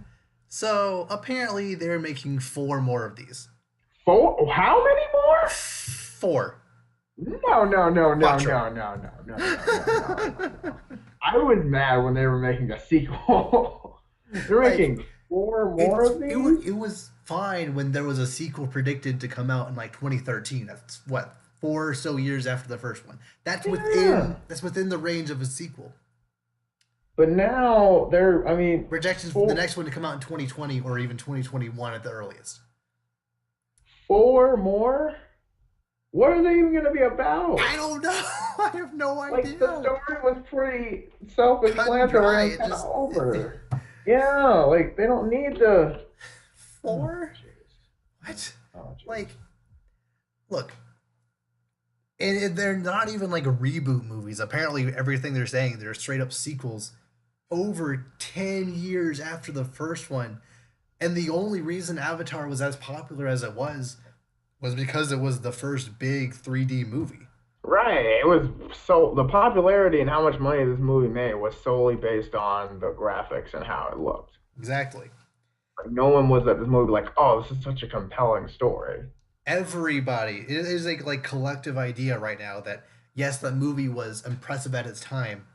So apparently they're making four more of these. Four? How many more? Four. No, no, no, no, Quattro. no, no, no, no, no, no, no, no, no. I was mad when they were making a sequel. They're Like making four more of these? it was fine when there was a sequel predicted to come out in like 2013. That's what 4 or so years after the first one. Yeah. That's within the range of a sequel. But now I mean, Projections for the four, next one to come out in 2020 or even 2021 at the earliest. four more? What are they even going to be about? I don't know. I have no Like, the idea. story was pretty Cut and dry. self-explanatory and It kind of just over. Yeah, like, they don't need to. Oh, four. jeez. What? Oh, jeez. Like, look, and they're not even like reboot movies. Apparently, everything they're saying they're straight up sequels over 10 years after the first one. And the only reason Avatar was as popular as it was because it was the first big 3D movie. Right. It was so the popularity and how much money this movie made was solely based on the graphics and how it looked. Exactly. Like no one was at this movie like, oh, this is such a compelling story. Everybody, it is a like collective idea right now that yes, that movie was impressive at its time,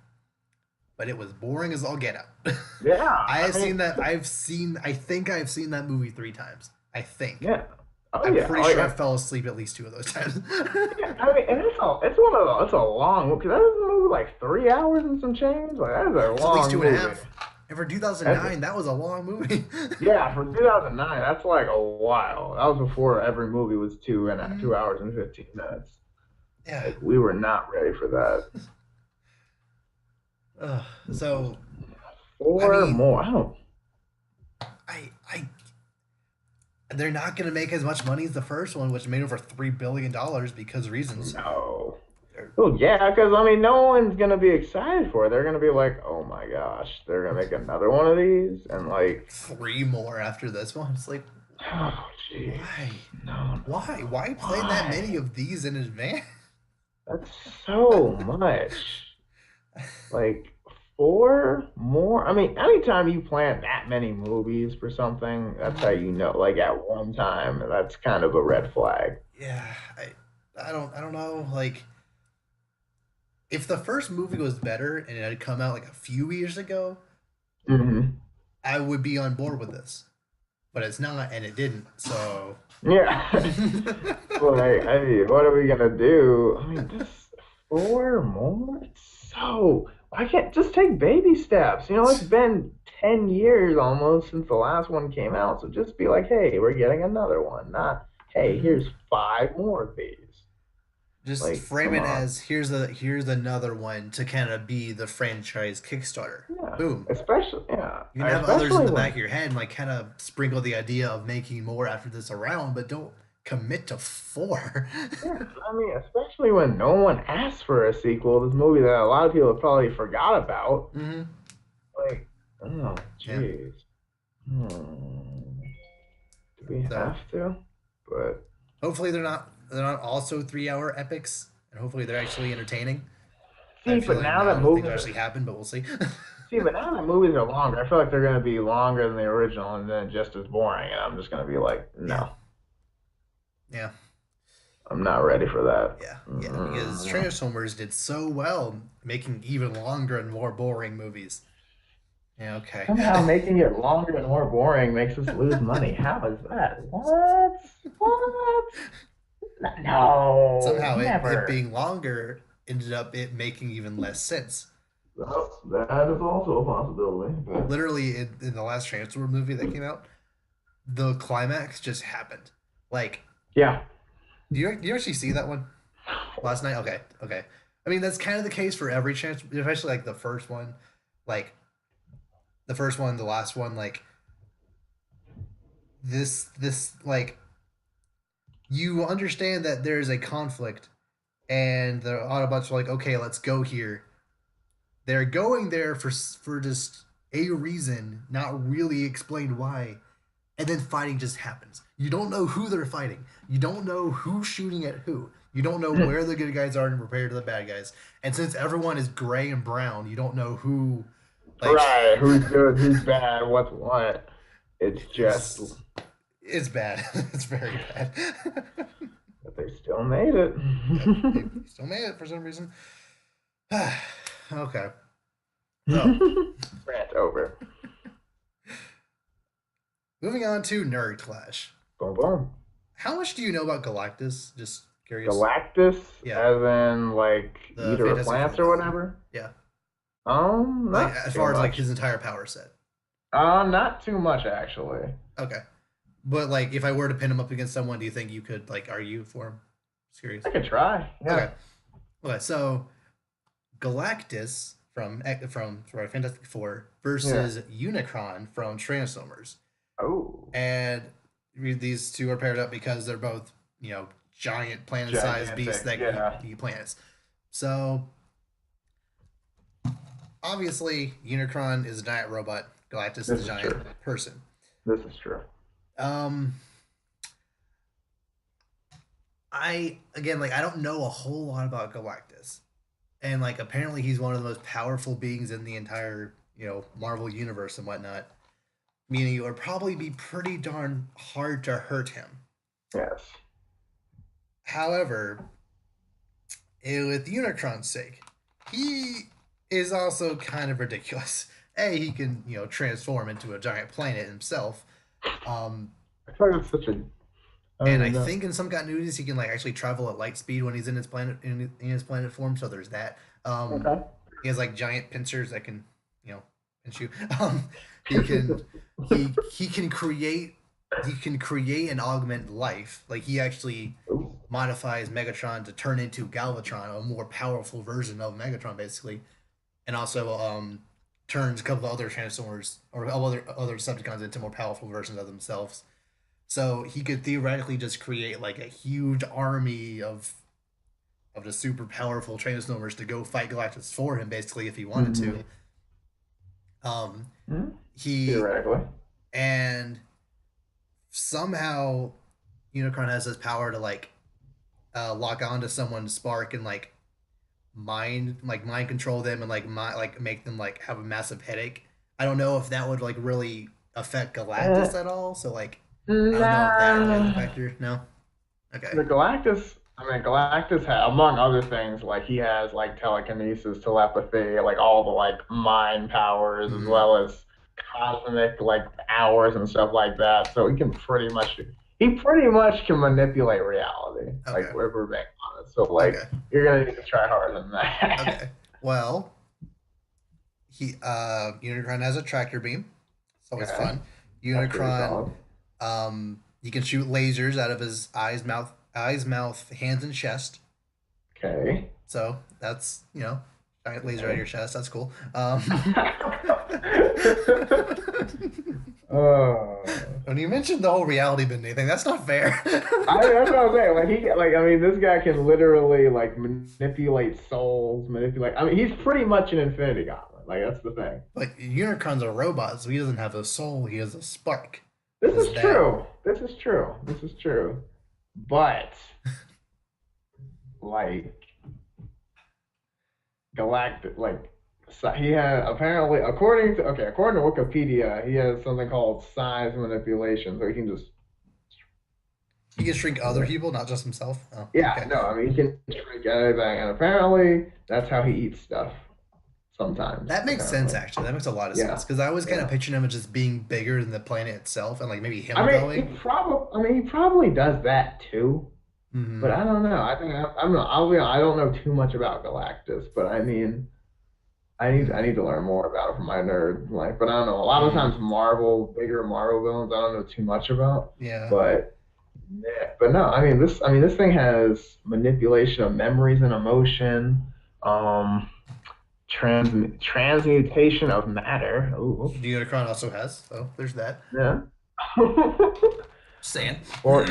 but it was boring as all get out. Yeah. I I have mean, seen that. I think I've seen that movie 3 times. I think. yeah. Oh I'm yeah. pretty Like sure I fell asleep at least two of those times. yeah. I mean, and it's one of the it's a long because that is a movie like 3 hours and some change. Like that is a It's at least long two and a movie. half. And for That's 2009, that was a long movie. yeah, for 2009, that's like a while. That was before every movie was Mhm. 2 hours and 15 minutes. Yeah. Like we were not ready for that. So I Four mean, more. I don't I they're not gonna make as much money as the first one, which made over $3 billion because reasons. know. They're Well, yeah, because I mean, no one's gonna be excited for it. They're gonna be like, "Oh my gosh, they're gonna make another one of these," and like, three more after this one. It's like, oh, jeez, why? no, no, Why? no, Why plan that many why? of these in advance? That's so much. Like four more. I mean, anytime you plan that many movies for something, that's how you know. Like at one time, that's kind of a red flag. Yeah, I don't know. Like, if the first movie was better and it had come out like a few years ago, Hmm. I would be on board with this. But it's not, and it didn't. So, Yeah. Like, I mean, what are we gonna do? I mean, just four more? It's so. I can't just take baby steps. You know, it's been 10 years almost since the last one came out. So just be like, hey, we're getting another one. Not, hey, Mhm. here's five more of these. Just Like, frame come it on. as here's another one to kind of be the franchise Kickstarter. Yeah. Boom. Yeah. You can have others in Especially the back when, of your head and like kind of sprinkle the idea of making more after this around, but don't commit to four. yeah, I mean, especially when no one asked for a sequel. This movie that a lot of people have probably forgot about. Hmm. Like, oh, Yeah. jeez. Hmm. Do we So have to? But hopefully they're not also 3 hour epics, and hopefully they're actually entertaining. I see, have a but feeling now now that that things movies actually are happen, but we'll see. movies are longer, I feel like they're gonna be longer than the original and then just as boring. And I'm just gonna be like, Yeah. no, Yeah. I'm not ready for that. Yeah. Yeah. Because Mm. Transformers did so well making even longer and more boring movies. Yeah. Okay. Somehow making it longer and more boring makes us lose money. How is that? What? What? No, Somehow it never. being longer ended up it making even less sense. Well, that is also a possibility, but Literally in the last Transformer movie that came out, the climax just happened. Like, yeah. do you actually see that one last night? Okay, okay. I mean, that's kind of the case for every chance, especially like the first one, like the first one, the last one, like this like you understand that there's a conflict, and the Autobots are like, okay, let's go here. They're going there for just a reason, not really explained why, and then fighting just happens. You don't know who they're fighting. You don't know who's shooting at who. You don't know where the good guys are compared to the bad guys. And since everyone is gray and brown, you don't know who, like, Right. Who's good? Who's bad? What's what? It's just it's it's bad. It's very bad. that they still made it. Yep, they still made it for some reason. Okay, so Rant over. moving on to Nerd Clash. Boom, boom. How much do you know about Galactus? Just curious. Galactus, Yeah, as in like the eater of Fantastic plants Four or villain. whatever. Yeah, like Not as too far as like much. his entire power set. Not too much actually. Okay. But like, if I were to pin him up against someone, do you think you could like argue for him? Just curious. I could try. Yeah. Okay. Okay. So Galactus from sorry, Fantastic Four Yeah. versus Unicron from Transformers, Oh, and these two are paired up because they're both giant planet-sized beasts gigantic. that Yeah. eat planets. So obviously, Unicron is a giant robot. Galactus is This a is giant true. person. This is true. Um, I again like I don't know a whole lot about Galactus, and like apparently he's one of the most powerful beings in the entire Marvel universe and whatnot. Meaning it would probably be pretty darn hard to hurt him. Yes. However, with Unicron's sake, he is also kind of ridiculous. A, he can transform into a giant planet himself. Um, I feel like it's such a. I don't and I even know. think in some continuities he can like actually travel at light speed when he's in his planet in his planet form. So there's that. Okay. He has like giant pincers that can pinch you. He can he can create and augment life. Like he actually Ooh. modifies Megatron to turn into Galvatron, a more powerful version of Megatron, basically, and also turns a couple of other Transformers or other Decepticons into more powerful versions of themselves. So he could theoretically just create like a huge army of the super powerful Transformers to go fight Galactus for him, basically, if he wanted to. Hmm. Um, Hmm. he Theoretically. and somehow Unicron has this power to like lock onto someone's spark and mind control them and like make them like have a massive headache. I don't know if that would like really affect Uh, Galactus at all. So like I don't know if that really has a nah. factor. No. Okay. The Galactus, I mean, Galactus, among other things, like he has like telekinesis, telepathy, like all the like mind powers, as Hmm. well as cosmic like powers and stuff like that. So he pretty much can manipulate reality. Like if Okay. we're being honest. So like Okay. you're gonna need to try harder than that. Okay. Well, he Unicron has a tractor beam. It's always Okay, fun. that's pretty Unicron solid. he can shoot lasers out of his eyes, mouth, hands, and chest. Okay. So that's giant laser out of Okay. your chest. That's cool. Oh. When you mentioned the whole reality bending thing, that's not fair. That's what I'm saying. Like I mean, this guy can literally like manipulate souls, manipulate. I mean, he's pretty much an Infinity Gauntlet. Like that's the thing. Like Unicron's a robot, so he doesn't have a soul. He has a spark. This Is is that true. This is true. This is true. But like Galactic, like so he had apparently, according to Wikipedia, he has something called size manipulation, so he can just he can shrink other people, not just himself? Oh, yeah, okay. no, I mean he can shrink anything, and apparently that's how he eats stuff sometimes. That makes sense, Apparently, actually. That makes a lot of yeah, sense because I was kind of yeah. picturing him as just being bigger than the planet itself, and like maybe I him mean, going. he probably does that too, but Hmm. I don't know. I think I'm not. I don't know too much about Galactus, but I mean, I need to learn more about it from my nerd life. But I don't know. A lot of Hmm. times, bigger Marvel villains, I don't know too much about. Yeah. But yeah, but no, I mean, this thing has manipulation of memories and emotion, um, transmutation of matter. Ooh, Unicron also has, so there's that. yeah. Saying. Or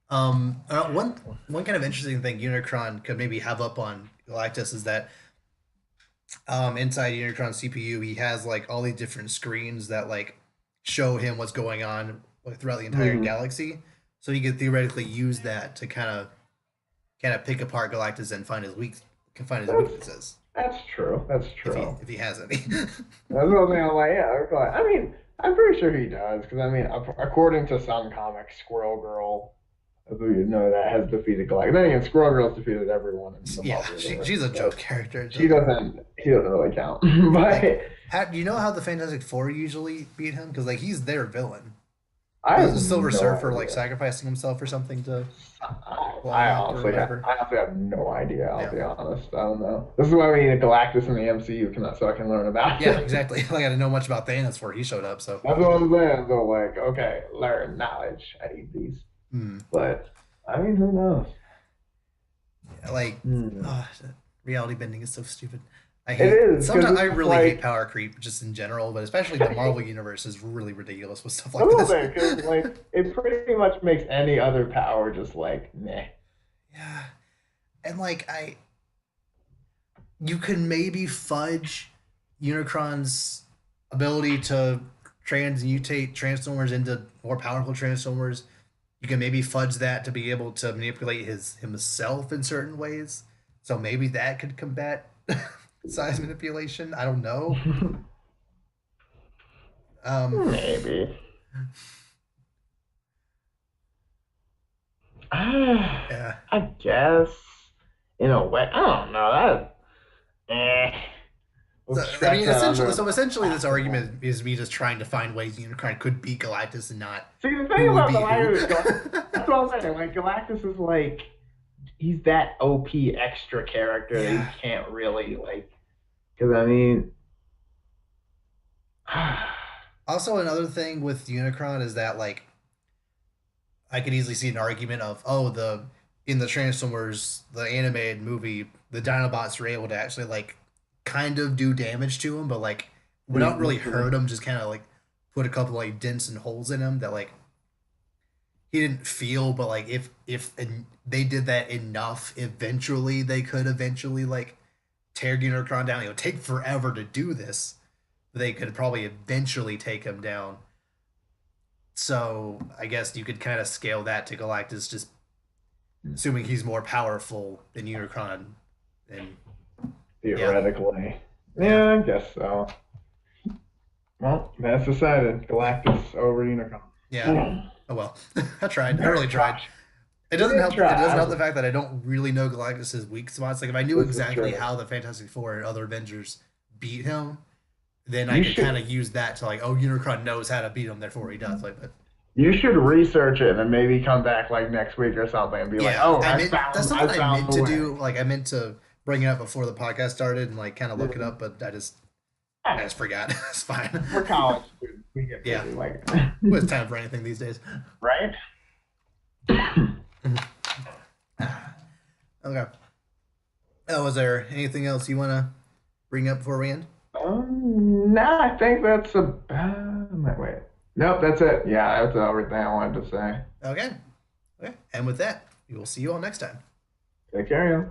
One kind of interesting thing Unicron could maybe have up on Galactus is that inside Unicron's CPU he has like all these different screens that like show him what's going on like, throughout the entire hmm, galaxy. So he could theoretically use that to kind of pick apart Galactus and find his that's weaknesses that's true. That's if he true. if he has any. That's one thing I'm like, yeah. I mean, I'm pretty sure he does because I mean, according to some comics, Squirrel Girl, who you know that has defeated Galactus. Then again, Squirrel Girl's defeated everyone in the Yeah, Marvel universe, she's a so joke character. It she doesn't doesn't. She doesn't really count. like But do you know how the Fantastic Four usually beat him? Because like he's their villain. I Was have the Silver no Surfer like idea. sacrificing himself or something to I Wally or whatever? honestly have no idea. I'll Yeah. be honest. I don't know. This is why we need a Galactus in the MCU, so I can learn about Yeah, it. exactly. Like I didn't know much about Thanos before he showed up, so That's what I'm saying. So like, okay, learn knowledge. I need these. hmm. But I mean, who knows? Like Hmm. oh, reality bending is so stupid. I It hate is because sometimes I it's really hate like power creep just in general, but especially the Marvel universe is really ridiculous with stuff a like little this. bit because like it pretty much makes any other power just like meh. Yeah. And like you can maybe fudge Unicron's ability to transmutate Transformers into more powerful Transformers. You can maybe fudge that to be able to manipulate himself in certain ways. So maybe that could combat size manipulation. I don't know. Um, Maybe. Ah, yeah. I guess in a way. I don't know. So, Let's I stretch mean, that essentially, under so the essentially, this possible. argument is me just trying to find ways Unicron could beat Galactus and not See, the who thing would about beat who. That's what I'm saying. Like Galactus is like he's that OP extra character that you Yeah. can't really like. Because I mean, Also, another thing with Unicron is that like I could easily see an argument of, oh, in the Transformers, the animated movie, the Dinobots were able to actually like kind of do damage to him, but like without really Briefly. hurt him, just kind of like put a couple like dents and holes in him that like he didn't feel. But like they did that enough, eventually they could eventually like tear Unicron down. It would take forever to do this. But they could probably eventually take him down. So I guess you could kind of scale that to Galactus, just assuming he's more powerful than Unicron. And yeah, Theoretically. yeah, Yeah, I guess so. Well, that's decided. Galactus over Unicron. yeah. Oh well, I tried. I really tried. Gosh, It you doesn't did help. It doesn't help try. the fact that I don't really know Galactus's weak spots. Like if I knew This is exactly true. how the Fantastic Four and other Avengers beat him, then I You could kind should of use that to like, oh, Unicron knows how to beat him, therefore he does. Like, but you should research it and maybe come back like next week or something and be like, yeah, "Oh, I meant that's I something I found meant the to way." do. Like I meant to bring it up before the podcast started and like kind of look it Mhm. up, but I Ah, just forgot. It's fine. we're college students. We get Yeah, busy, like, what's time for anything these days? right? Okay. Oh, was there anything else you want to bring up before we end? No, I think that's wait. Nope, that's it. Yeah, that's everything I wanted to say. Okay. Okay. And with that, we will see you all next time. Take care, y'all.